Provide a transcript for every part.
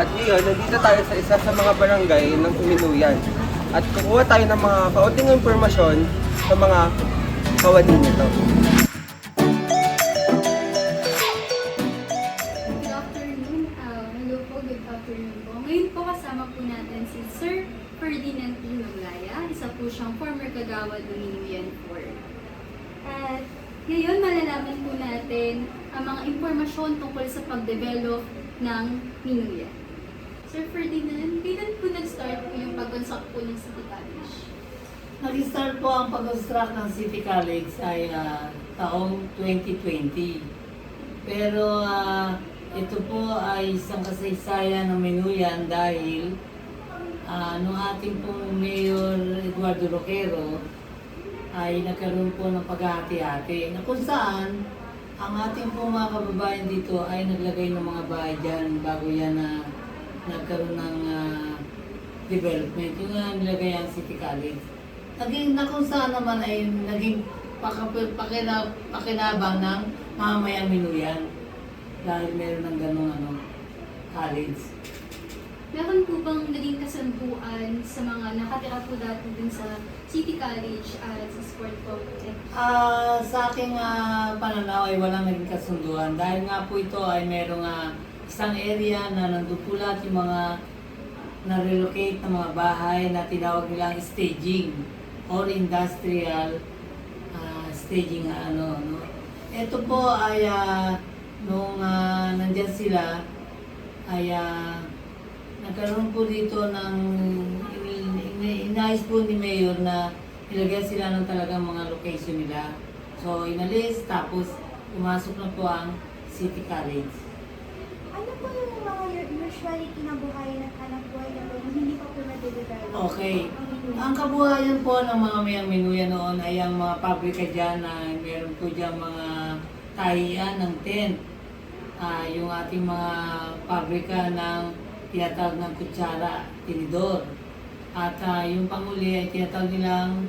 At ngayon, nandito tayo sa isa sa mga barangay ng Uminuyan. At kukuha tayo ng mga kaunting impormasyon sa mga kawani nito. Good afternoon. Hello po, good afternoon po. Ngayon po kasama po natin si Sir Ferdinand P. Maglaya. Isa po siyang former kagawad ng Uminuyan 4. At ngayon malalaman po natin ang mga impormasyon tungkol sa pag-develop ng Uminuyan. Sir Ferdinand, kailan po nag-start po yung pag-construct po ng City College? Nag-start po ang pag-construct ng City College ay taong 2020. Pero ito po ay isang kasaysayan ng Uminuyan dahil nung ating pong Mayor Eduardo Roquero ay nagkaroon po ng paghahati-hati na kung saan ang ating pong mga kababayan dito ay naglagay ng mga bahay dyan bago yan nagkaroon ng development. Yung nilagay ang City College. Naging na kung saan naman ay naging pakinabang ng mamamayang Uminuyan dahil meron ng ganong college. Meron po bang naging kasambuan sa mga nakatira po dati dun sa City College at sa sport complex? Sa aking pananaw ay walang naging kasunduan dahil nga po ito ay merong isang area na nandun po lahat yung mga na-relocate na mga bahay na tinawag nilang staging or industrial staging no? Ito po ay nung nandyan sila ay nagkaroon po dito ng inayos po ni Mayor na ilagyan sila ng talagang mga location nila. So inalis tapos pumasok na po ang City College. Ano po yung mga usually kinabuhayan at hanap buhay na po hindi pa po na-develop? Okay. Ang kabuhayan po ng mga Uminuyan noon ay ang mga pabrika dyan na meron po dyan mga tahian ng tent. Yung ating mga pabrika ng tinatawag ng kutsara, tinidor. At yung panguli ay tinatawag nilang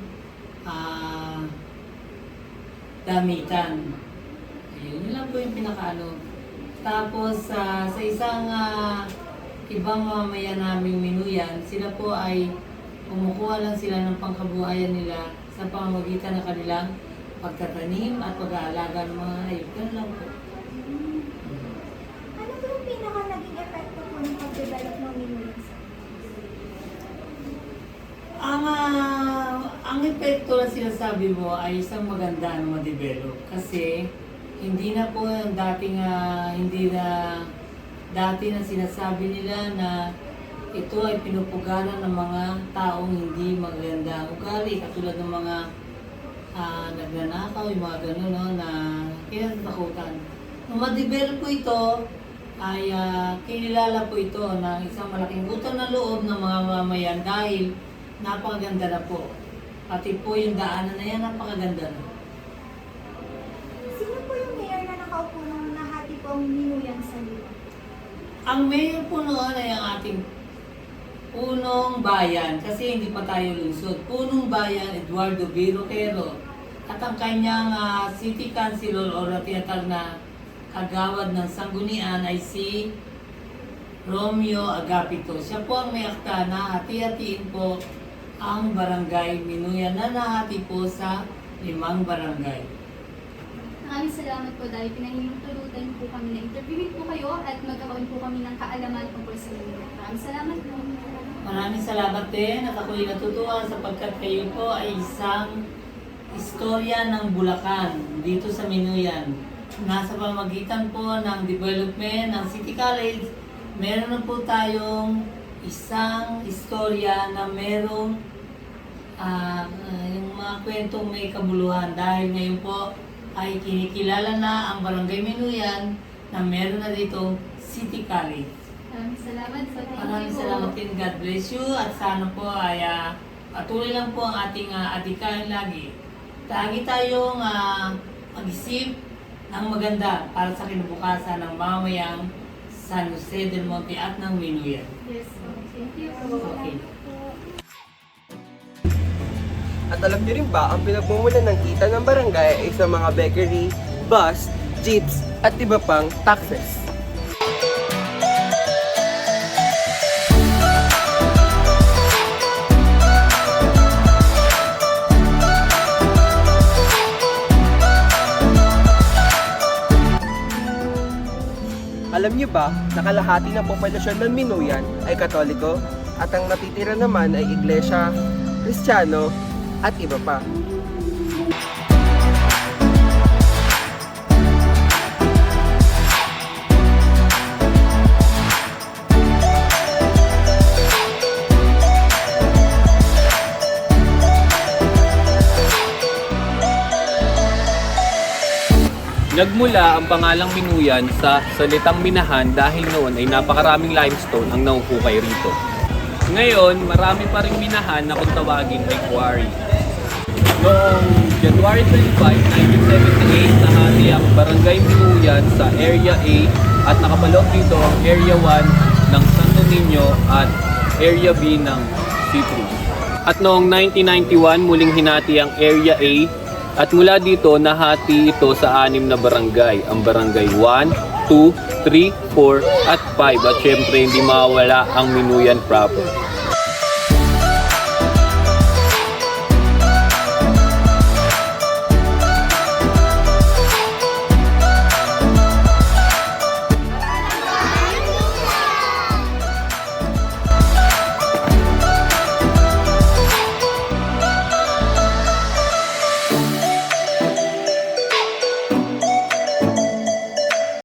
damitan. Ayun lang po yung pinakaano. Tapos sa isang ibang mamamayan naming Uminuyan, sila po ay kumukuha lang sila ng pangkabuhayan nila sa pamamagitan ng kanilang pagtatanim at pag-aalaga ng mga hayop. Ganun lang po. Ano po yung pinaka naging epekto po ng pag-develop ng Uminuyan? Ang epekto na sinasabi mo ay isang maganda na ma-develop kasi hindi na po yung dating dati na sinasabi nila na ito ay pinupugaran ng mga taong hindi maganda ang ugali katulad ng mga nagnanakaw, yung mga gano'n no, na kinatatakutan. Nung ma-develop po ito ay kinilala po ito ng isang malaking utang na loob ng mga mamayan dahil napakaganda na po. Pati po yung daanan na yan, napakaganda na. Sino po yung mayor na nakaupo nung nahati po ang Uminuyan sa lupa? Ang mayor po noon ay ang ating punong bayan, kasi hindi pa tayo lungsod. Punong bayan, Eduardo B. Roquero. At ang kanyang city councilor o tinatawag na kagawad ng sanggunian ay si Romeo Agapito. Siya po ang may akta na hati-hatiin po ang barangay Uminuyan na nahati po sa 5 barangay. Maraming salamat po dahil pinahintulutan po kami na interviewin po kayo at magkakaroon po kami ng kaalaman tungkol sa Uminuyan. Maraming salamat po. Maraming salamat din at ako'y natutuwa sapagkat kayo po ay isang istorya ng Bulacan dito sa Uminuyan. Nasa pamagitan po ng development ng City College, meron na po tayong isang istorya na merong yung mga kwentong may kabuluhan dahil ngayon po ay kinikilala na ang Barangay Uminuyan na meron na ditong City College. Maraming salamat po. Thank Maraming you po. salamat din. God bless you. At sana po ay patuloy lang po ang ating adikain lagi. Lagi tayong mag-isip ng maganda para sa kinabukasan ng mamayang San Jose del Monte at ng Minuyan. Yes po. Thank you po. Okay. At alam niyo rin ba, ang pinagmumulan ng kita ng barangay ay sa mga bakery, bus, jeeps, at iba pang taxes. Alam niyo ba, nakalahati ng populasyon ng Minuyan ay Katoliko at ang natitira naman ay Iglesia, Kristiyano, at iba pa. Nagmula ang pangalang Minuyan sa salitang minahan dahil noon ay napakaraming limestone ang nahuhukay rito. Ngayon, marami pa ring minahan na kung tawagin ay quarry. Noong January 25, 1978, nahati ang Barangay Minuyan sa Area A at nakapaloob dito ang Area 1 ng Santo Niño at Area B ng Citrus. At noong 1991, muling hinati ang Area A at mula dito nahati ito sa 6 na barangay. Ang Barangay 1, 2, 3, 4 at 5 at syempre hindi mawala ang Minuyan proper.